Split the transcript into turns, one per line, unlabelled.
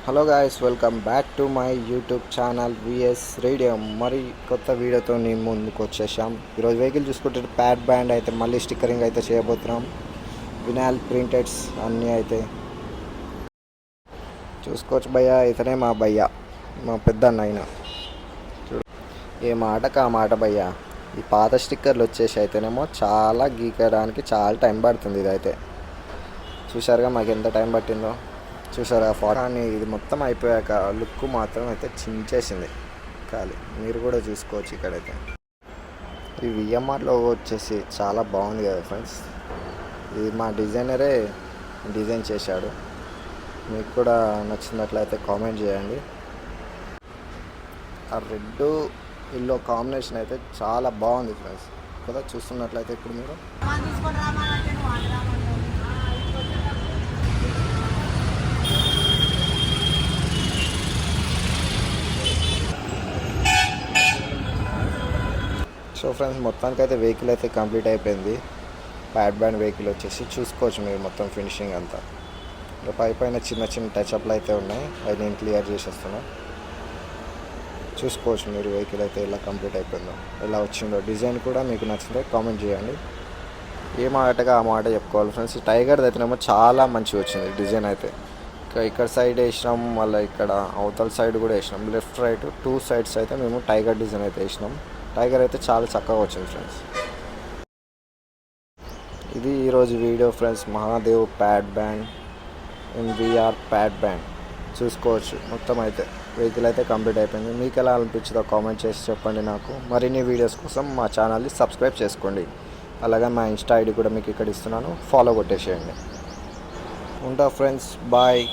Hello guys, welcome back to my YouTube channel VS radio. మరి కొత్త వీడియోతో నేను ముందుకు వచ్చేసాం. ఈరోజు వెహికల్ చూసుకుంటే ప్యాడ్ బ్యాండ్ అయితే మళ్ళీ స్టిక్కరింగ్ అయితే చేయబోతున్నాం. వినాల్ ప్రింటెడ్స్ అన్నీ అయితే చూసుకోవచ్చు భయ్య. ఇతనే మా భయ్య, మా పెద్ద అన్న. చూడు, ఏ మాటకు ఆ మాట భయ్య. ఈ పాత స్టిక్కర్లు వచ్చేసి అయితేనేమో చాలా గీకడానికి చాలా టైం పడుతుంది. ఇదైతే చూసారుగా మాకు ఎంత టైం పట్టిందో. చూసారా ఫోటోని. ఇది మొత్తం అయిపోయాక లుక్ మాత్రం అయితే చించేసింది ఖాళీ. మీరు కూడా చూసుకోవచ్చు ఇక్కడైతే. ఈ విఎంఆర్లో వచ్చేసి చాలా బాగుంది కదా ఫ్రెండ్స్. ఇది మా డిజైనరే డిజైన్ చేశాడు. మీకు కూడా నచ్చినట్లయితే కామెంట్ చేయండి. ఆ రెడ్ ఎల్లో కాంబినేషన్ అయితే చాలా బాగుంది ఫ్రెండ్స్ కదా. చూస్తున్నట్లయితే ఇప్పుడు మీరు సో ఫ్రెండ్స్, మొత్తానికైతే వెహికల్ అయితే కంప్లీట్ అయిపోయింది. ప్యాడ్ బ్యాండ్ వెహికల్ వచ్చేసి చూసుకోవచ్చు మీరు మొత్తం ఫినిషింగ్ అంతా. ఇంకా పైన చిన్న చిన్న టచ్అప్లు అయితే ఉన్నాయి, అవి నేను క్లియర్ చేసేస్తున్నా. చూసుకోవచ్చు మీరు వెహికల్ అయితే ఎలా కంప్లీట్ అయిపోయిందో, ఎలా వచ్చిందో. డిజైన్ కూడా మీకు నచ్చిందో కామెంట్ చేయండి. ఏ మాటగా ఆ మాట చెప్పుకోవాలి ఫ్రెండ్స్. ఈ టైగర్ది అయితేనేమో చాలా మంచిగా వచ్చింది డిజైన్ అయితే. ఇక్కడ సైడ్ వేసినాం, మళ్ళీ ఇక్కడ అవతల సైడ్ కూడా వేసినాం. లెఫ్ట్ రైట్ 2 సైడ్స్ అయితే మేము టైగర్ డిజైన్ అయితే వేసినాం. టైగర్ అయితే చాలా చక్కగా వచ్చింది ఫ్రెండ్స్. ఇది ఈరోజు video friends. Mahadev pad band MVR pad band చూసుకోవచ్చు. మొత్తం అయితే వెహికల్ అయితే కంప్లీట్ అయిపోయింది. మీకు ఎలా అనిపించిందో కామెంట్ చేసి చెప్పండి నాకు. మరిన్ని వీడియోస్ కోసం మా ఛానల్ని సబ్స్క్రైబ్ చేసుకోండి. అలాగే మా ఇన్స్టా ఐడి కూడా మీకు ఇక్కడ ఇస్తున్నాను, ఫాలో కొట్టేసేయండి. ఉంటా ఫ్రెండ్స్, బాయ్.